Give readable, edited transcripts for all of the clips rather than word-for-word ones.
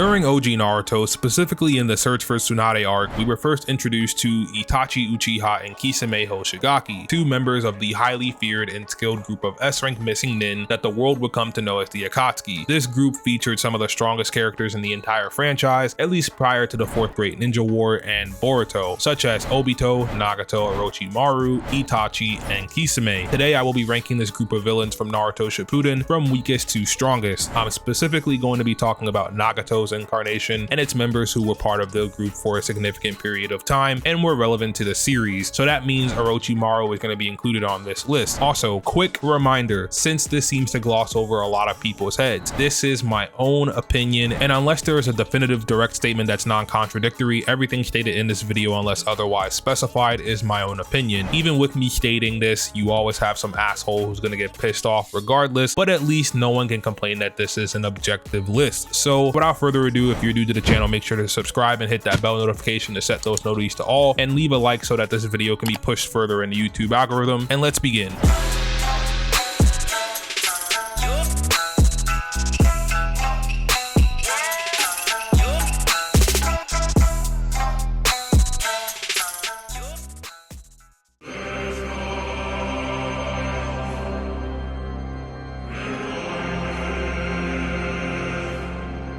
During OG Naruto, specifically in the Search for Tsunade arc, we were first introduced to Itachi Uchiha and Kisame Hoshigaki, two members of the highly feared and skilled group of S-rank missing nin that the world would come to know as the Akatsuki. This group featured some of the strongest characters in the entire franchise, at least prior to the Fourth Great Ninja War and Boruto, such as Obito, Nagato, Orochimaru, Itachi, and Kisame. Today I will be ranking this group of villains from Naruto Shippuden from weakest to strongest. I'm specifically going to be talking about Nagato's incarnation and its members who were part of the group for a significant period of time and were relevant to the series, so that means Orochimaru is going to be included on this list. Also, quick reminder, since this seems to gloss over a lot of people's heads, this is my own opinion, and unless there is a definitive direct statement that's non-contradictory, everything stated in this video, unless otherwise specified, is my own opinion. Even with me stating this, you always have some asshole who's going to get pissed off regardless, but at least no one can complain that this is an objective list. So without further ado, if you're new to the channel, make sure to subscribe and hit that bell notification to set those notifications to all, and leave a like so that this video can be pushed further in the YouTube algorithm. And let's begin.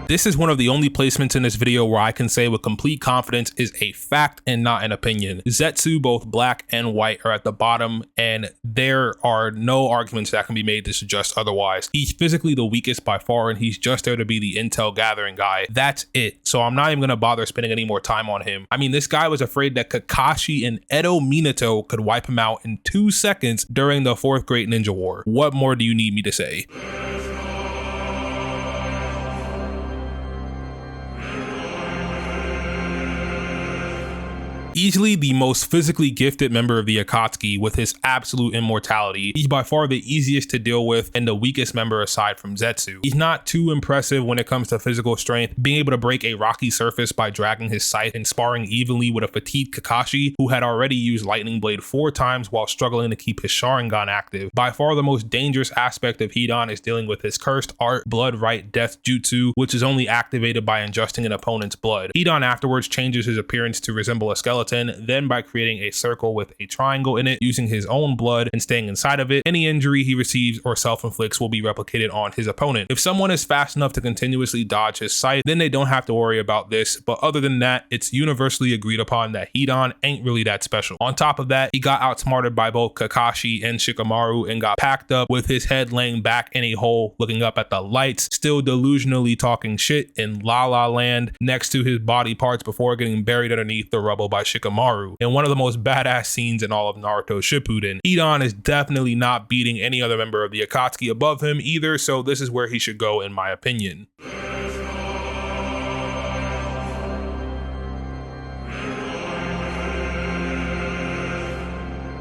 This is one of the only placements in this video where I can say with complete confidence is a fact and not an opinion. Zetsu, both black and white, are at the bottom, and there are no arguments that can be made to suggest otherwise. He's physically the weakest by far, and he's just there to be the intel gathering guy. That's it. So I'm not even gonna bother spending any more time on him. I mean, this guy was afraid that Kakashi and Edo Minato could wipe him out in 2 seconds during the Fourth Great Ninja War. What more do you need me to say? Easily the most physically gifted member of the Akatsuki with his absolute immortality. He's by far the easiest to deal with and the weakest member aside from Zetsu. He's not too impressive when it comes to physical strength, being able to break a rocky surface by dragging his scythe and sparring evenly with a fatigued Kakashi who had already used Lightning Blade 4 times while struggling to keep his Sharingan active. By far the most dangerous aspect of Hedon is dealing with his cursed art Blood Right Death Jutsu, which is only activated by ingesting an opponent's blood. Hedon afterwards changes his appearance to resemble a skeleton, then by creating a circle with a triangle in it using his own blood and staying inside of it. Any injury he receives or self-inflicts will be replicated on his opponent. If someone is fast enough to continuously dodge his scythe, then they don't have to worry about this, but other than that, it's universally agreed upon that Hedon ain't really that special. On top of that, he got outsmarted by both Kakashi and Shikamaru and got packed up with his head laying back in a hole looking up at the lights, still delusionally talking shit in La La Land next to his body parts before getting buried underneath the rubble by Shikamaru in one of the most badass scenes in all of Naruto Shippuden. Hedon is definitely not beating any other member of the Akatsuki above him either, so this is where he should go in my opinion.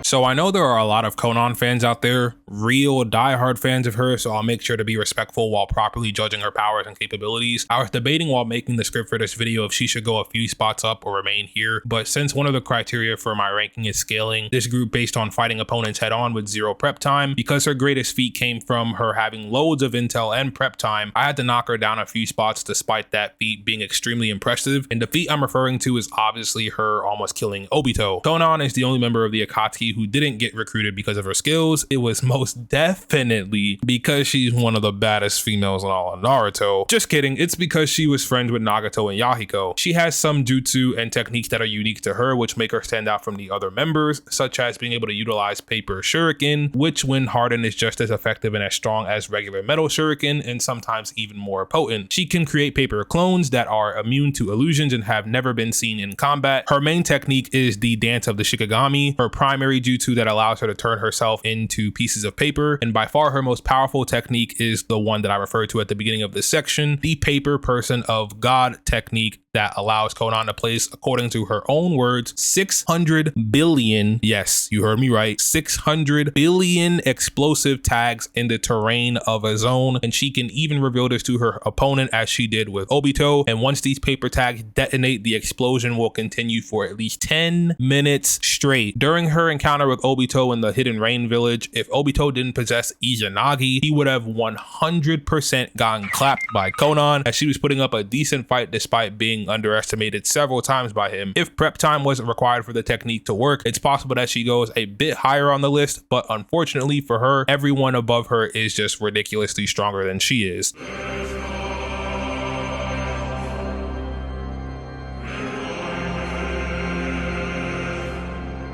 So I know there are a lot of Konan fans out there, real diehard fans of her, so I'll make sure to be respectful while properly judging her powers and capabilities. I was debating while making the script for this video if she should go a few spots up or remain here, but since one of the criteria for my ranking is scaling this group based on fighting opponents head on with 0 prep time, because her greatest feat came from her having loads of intel and prep time, I had to knock her down a few spots despite that feat being extremely impressive, and the feat I'm referring to is obviously her almost killing Obito. Konan is the only member of the Akatsuki who didn't get recruited because of her skills. It was most definitely because she's one of the baddest females in all of Naruto. Just kidding, it's because she was friends with Nagato and Yahiko. She has some jutsu and techniques that are unique to her which make her stand out from the other members, such as being able to utilize paper shuriken, which when hardened is just as effective and as strong as regular metal shuriken and sometimes even more potent. She can create paper clones that are immune to illusions and have never been seen in combat. Her main technique is the dance of the Shikigami, her primary jutsu that allows her to turn herself into pieces of paper, and by far her most powerful technique is the one that I referred to at the beginning of this section, the paper person of God technique, that allows Konan to place, according to her own words, 600 billion, yes, you heard me right, 600 billion explosive tags in the terrain of a zone, and she can even reveal this to her opponent as she did with Obito. And once these paper tags detonate, the explosion will continue for at least 10 minutes straight. During her encounter with Obito in the Hidden Rain village, if Obito didn't possess Izanagi, he would have 100% gotten clapped by Konan, as she was putting up a decent fight despite being underestimated several times by him. If prep time wasn't required for the technique to work, it's possible that she goes a bit higher on the list, but unfortunately for her, everyone above her is just ridiculously stronger than she is.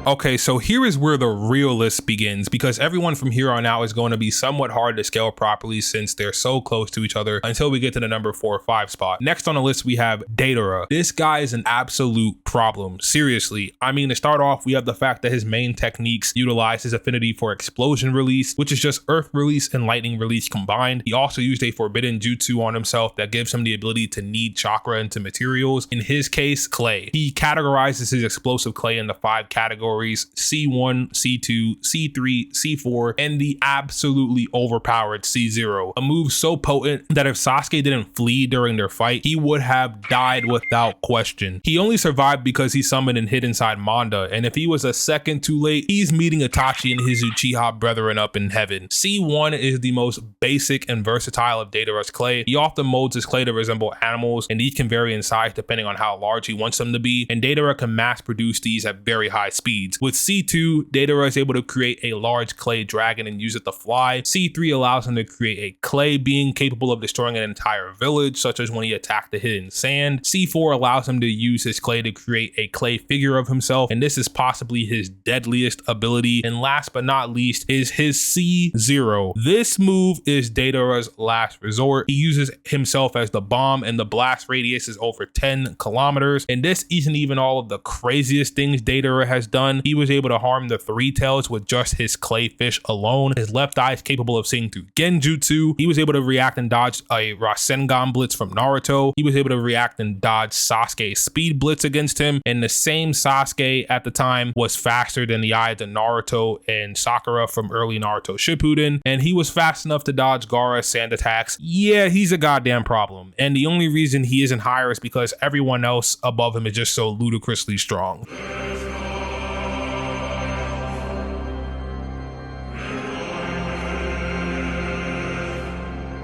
Okay, so here is where the real list begins, because everyone from here on out is going to be somewhat hard to scale properly since they're so close to each other until we get to the number 4 or 5 spot. Next on the list, we have Dator. This guy is an absolute problem. Seriously. I mean, to start off, we have the fact that his main techniques utilize his affinity for explosion release, which is just earth release and lightning release combined. He also used a forbidden jutsu on himself that gives him the ability to knead chakra into materials. In his case, clay. He categorizes his explosive clay into 5 categories: C1, C2, C3, C4, and the absolutely overpowered C0. A move so potent that if Sasuke didn't flee during their fight, he would have died without question. He only survived because he summoned and hid inside Manda, and if he was a second too late, he's meeting Itachi and his Uchiha brethren up in heaven. C1 is the most basic and versatile of Dator's clay. He often molds his clay to resemble animals, and these can vary in size depending on how large he wants them to be, and Dator can mass produce these at very high speeds. With C2, Dator is able to create a large clay dragon and use it to fly. C3 allows him to create a clay being capable of destroying an entire village, such as when he attacked the hidden sand. C4 allows him to use his clay to create a clay figure of himself, and this is possibly his deadliest ability. And last but not least is his C0. This move is Dator's last resort. He uses himself as the bomb, and the blast radius is over 10 kilometers. And this isn't even all of the craziest things Dator has done. He was able to harm the Three Tails with just his clay fish alone. His left eye is capable of seeing through genjutsu. He was able to react and dodge a Rasengan blitz from Naruto. He was able to react and dodge Sasuke's speed blitz against him. And the same Sasuke at the time was faster than the eyes of Naruto and Sakura from early Naruto Shippuden. And he was fast enough to dodge Gaara's sand attacks. Yeah, he's a goddamn problem. And the only reason he isn't higher is because everyone else above him is just so ludicrously strong.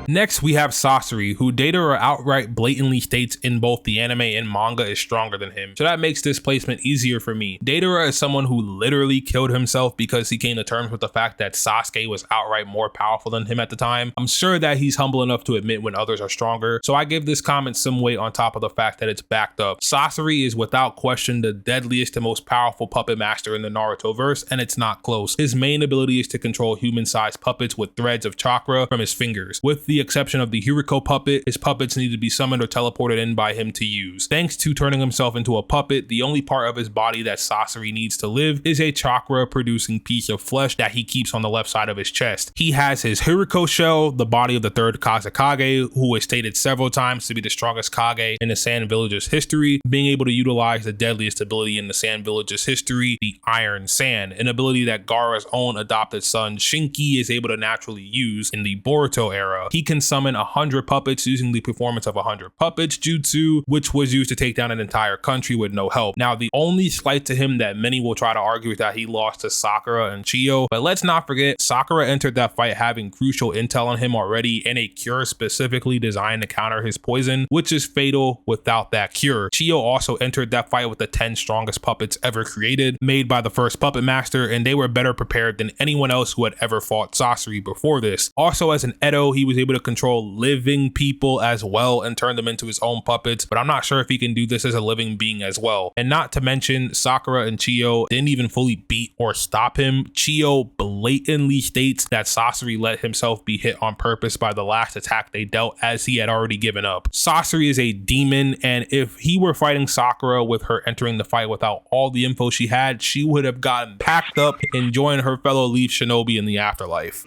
Next, we have Sasori, who Dator outright blatantly states in both the anime and manga is stronger than him. So that makes this placement easier for me. Dator is someone who literally killed himself because he came to terms with the fact that Sasuke was outright more powerful than him at the time. I'm sure that he's humble enough to admit when others are stronger, so I give this comment some weight on top of the fact that it's backed up. Sasori is without question the deadliest and most powerful puppet master in the Naruto verse, and it's not close. His main ability is to control human-sized puppets with threads of chakra from his fingers. With the exception of the Hiriko puppet, his puppets need to be summoned or teleported in by him to use. Thanks to turning himself into a puppet, the only part of his body that Sasori needs to live is a chakra producing piece of flesh that he keeps on the left side of his chest. He has his Hiriko shell, the body of the third Kazekage, who is stated several times to be the strongest Kage in the Sand Village's history, being able to utilize the deadliest ability in the Sand Village's history, the Iron Sand, an ability that Gaara's own adopted son Shinki is able to naturally use in the Boruto era. He can summon 100 puppets using the performance of 100 puppets jutsu, which was used to take down an entire country with no help. Now, the only slight to him that many will try to argue is that he lost to Sakura and Chiyo, but let's not forget Sakura entered that fight having crucial intel on him already and a cure specifically designed to counter his poison, which is fatal without that cure. Chiyo also entered that fight with the 10 strongest puppets ever created, made by the first puppet master, and they were better prepared than anyone else who had ever fought Sasori before this. Also, as an Edo, he was able to control living people as well and turn them into his own puppets, but I'm not sure if he can do this as a living being as well. And not to mention, Sakura and Chiyo didn't even fully beat or stop him. Chiyo blatantly states that Sasori let himself be hit on purpose by the last attack they dealt, as he had already given up. Sasori is a demon, and if he were fighting Sakura with her entering the fight without all the info she had, she would have gotten packed up and joined her fellow Leaf Shinobi in the afterlife.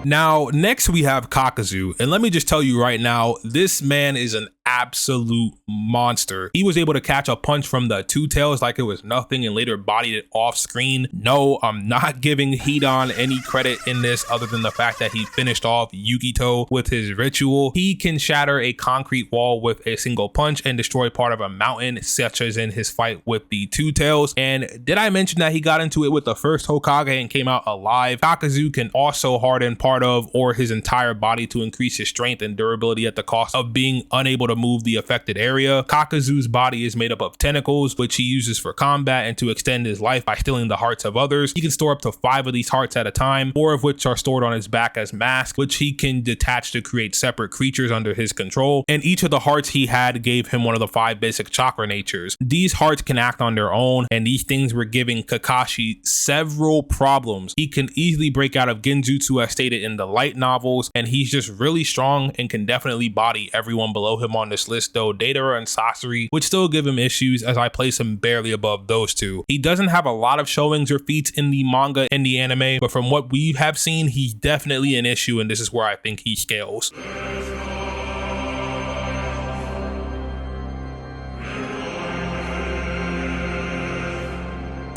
Now, next we have Kakuzu, and let me just tell you right now, this man is an absolute monster. He was able to catch a punch from the two tails like it was nothing and later bodied it off screen. No, I'm not giving Hedon any credit in this other than the fact that he finished off Yukito with his ritual. He can shatter a concrete wall with a single punch and destroy part of a mountain, such as in his fight with the two tails. And did I mention that he got into it with the first Hokage and came out alive? Kakuzu can also harden part of or his entire body to increase his strength and durability at the cost of being unable to move the affected area. Kakuzu's body is made up of tentacles, which he uses for combat and to extend his life by stealing the hearts of others. He can store up to 5 of these hearts at a time, 4 of which are stored on his back as masks, which he can detach to create separate creatures under his control. And each of the hearts he had gave him one of the 5 basic chakra natures. These hearts can act on their own, and these things were giving Kakashi several problems. He can easily break out of genjutsu as stated in the light novels, and he's just really strong and can definitely body everyone below him on this list, though Dator and Sasori would still give him issues as I place him barely above those two. He doesn't have a lot of showings or feats in the manga and the anime, but from what we have seen, he's definitely an issue, and this is where I think he scales.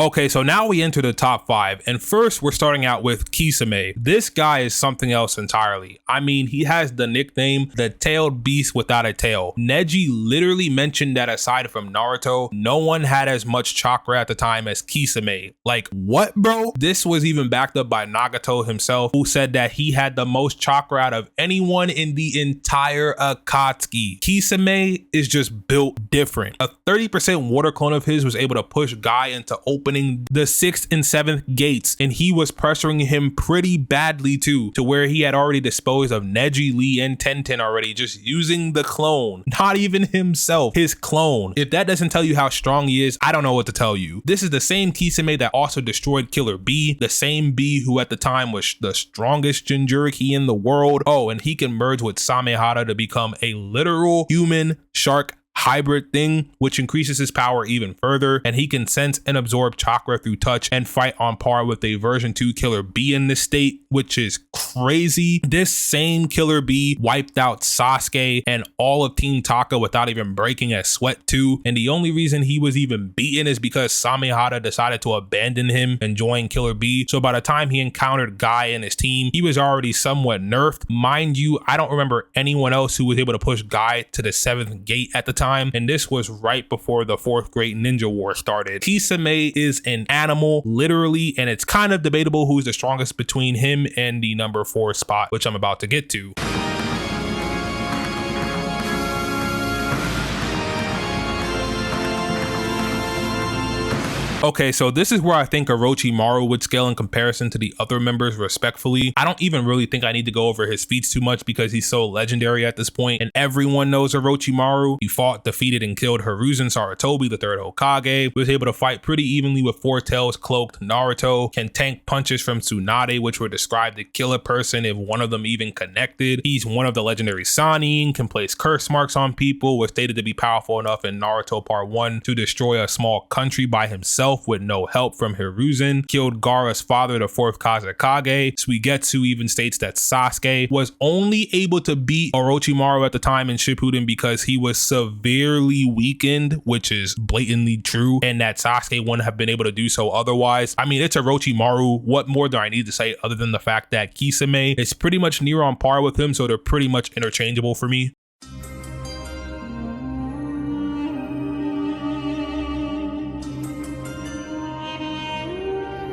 Okay, so now we enter the top 5, and first we're starting out with Kisame. This guy is something else entirely. I mean, he has the nickname the tailed beast without a tail. Neji literally mentioned that aside from Naruto, no one had as much chakra at the time as Kisame. Like, what, bro? This was even backed up by Nagato himself, who said that he had the most chakra out of anyone in the entire Akatsuki. Kisame is just built different. A 30% water clone of his was able to push Guy into opening the 6th and 7th gates, and he was pressuring him pretty badly too, to where he had already disposed of Neji, Lee, and Tenten already, just using the clone. Not even himself, his clone. If that doesn't tell you how strong he is, I don't know what to tell you. This is the same Kisame that also destroyed Killer B, the same B who at the time was the strongest Jinchuriki in the world. Oh, and he can merge with Samehada to become a literal human shark hybrid thing, which increases his power even further, and he can sense and absorb chakra through touch and fight on par with a version 2 Killer B in this state, which is crazy. This same Killer B wiped out Sasuke and all of Team Taka without even breaking a sweat too, and the only reason he was even beaten is because Samehada decided to abandon him and join Killer B. So by the time he encountered Guy and his team, he was already somewhat nerfed. Mind you, I don't remember anyone else who was able to push Guy to the 7th gate at the time, and this was right before the 4th Great Ninja War started. Kisame is an animal, literally, and it's kind of debatable who's the strongest between him and the number 4 spot, which I'm about to get to. Okay, so this is where I think Orochimaru would scale in comparison to the other members respectfully. I don't even really think I need to go over his feats too much because he's so legendary at this point, and everyone knows Orochimaru. He fought, defeated, and killed Hiruzen Sarutobi, the 3rd Hokage, was able to fight pretty evenly with 4 tails cloaked Naruto, can tank punches from Tsunade, which were described to kill a person if one of them even connected. He's one of the legendary Sannin, can place curse marks on people, was stated to be powerful enough in Naruto Part 1 to destroy a small country by himself with no help from Hiruzen, killed Gaara's father, the 4th Kazekage. Suigetsu even states that Sasuke was only able to beat Orochimaru at the time in Shippuden because he was severely weakened, which is blatantly true, and that Sasuke wouldn't have been able to do so otherwise. I mean, it's Orochimaru. What more do I need to say other than the fact that Kisame is pretty much near on par with him, so they're pretty much interchangeable for me.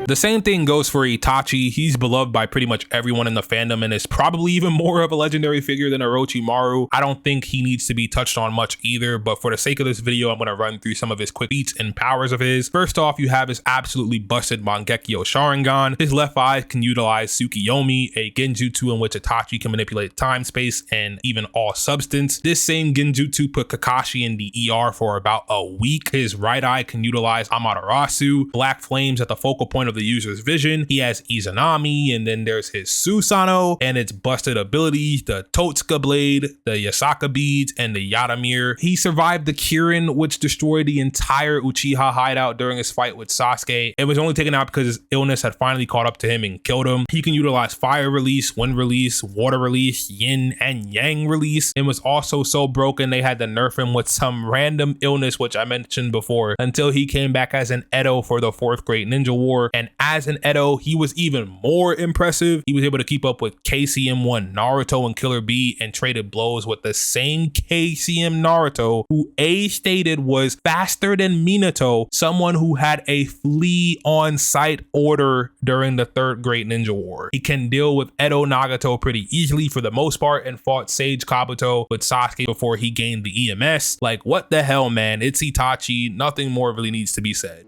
The same thing goes for Itachi. He's beloved by pretty much everyone in the fandom and is probably even more of a legendary figure than Orochimaru. I don't think he needs to be touched on much either, but for the sake of this video, I'm going to run through some of his quick feats and powers of his. First off, you have his absolutely busted Mangekyo Sharingan. His left eye can utilize Tsukiyomi, a genjutsu in which Itachi can manipulate time, space, and even all substance. This same genjutsu put Kakashi in the ER for about a week. His right eye can utilize Amaterasu, black flames at the focal point of the user's vision. He has Izanami, and then there's his Susanoo and its busted abilities, the Totsuka blade, the Yasaka beads, and the Yaramir. He survived the Kirin, which destroyed the entire Uchiha hideout during his fight with Sasuke. It was only taken out because his illness had finally caught up to him and killed him. He can utilize fire release, wind release, water release, yin and yang release, and was also so broken they had to nerf him with some random illness, which I mentioned before, until he came back as an Edo for the 4th Great Ninja War. And as an Edo, he was even more impressive. He was able to keep up with KCM1 Naruto and Killer B and traded blows with the same KCM Naruto, who A stated was faster than Minato, someone who had a flee on sight order during the 3rd Great Ninja War. He can deal with Edo Nagato pretty easily for the most part and fought Sage Kabuto with Sasuke before he gained the EMS. Like, what the hell, man? It's Itachi. Nothing more really needs to be said.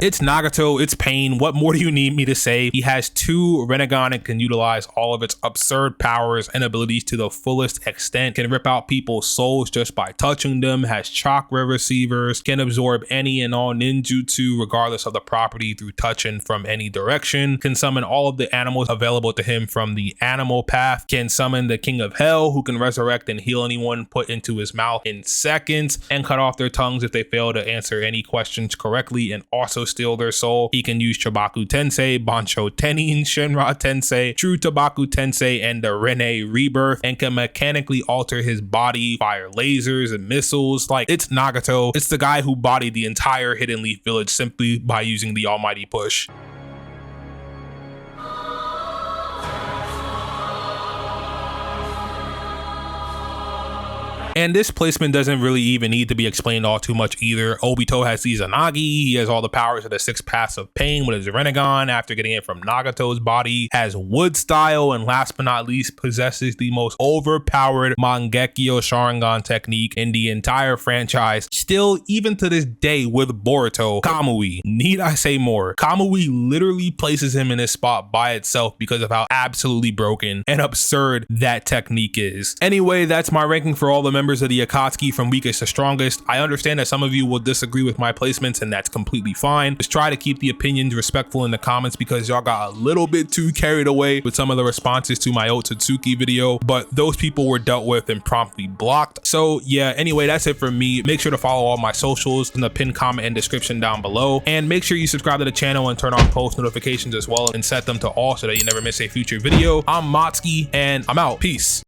It's Nagato, it's pain. What more do you need me to say? He has 2 Rinnegan and can utilize all of its absurd powers and abilities to the fullest extent. Can rip out people's souls just by touching them, has chakra receivers, can absorb any and all ninjutsu regardless of the property through touching from any direction, can summon all of the animals available to him from the animal path, can summon the King of Hell, who can resurrect and heal anyone put into his mouth in seconds, and cut off their tongues if they fail to answer any questions correctly, and also steal their soul. He can use Chobaku Tensei, Bancho Tenin, Shinra Tensei, True Tobaku Tensei, and the Rene Rebirth, and can mechanically alter his body, fire lasers and missiles. Like, it's Nagato. It's the guy who bodied the entire Hidden Leaf village simply by using the almighty push. And this placement doesn't really even need to be explained all too much either. Obito has Izanagi, he has all the powers of the 6 paths of pain with his Rinnegan after getting it from Nagato's body, has wood style, and last but not least possesses the most overpowered Mangekyo Sharingan technique in the entire franchise. Still, even to this day with Boruto, Kamui. Need I say more? Kamui literally places him in his spot by itself because of how absolutely broken and absurd that technique is. Anyway, that's my ranking for all the members of the Akatsuki from weakest to strongest. I understand that some of you will disagree with my placements, and that's completely fine. Just try to keep the opinions respectful in the comments because y'all got a little bit too carried away with some of the responses to my MOTTSKIII video, but those people were dealt with and promptly blocked. So yeah, anyway, that's it for me. Make sure to follow all my socials in the pinned comment and description down below, and make sure you subscribe to the channel and turn on post notifications as well and set them to all so that you never miss a future video. I'm MOTTSKIII and I'm out. Peace.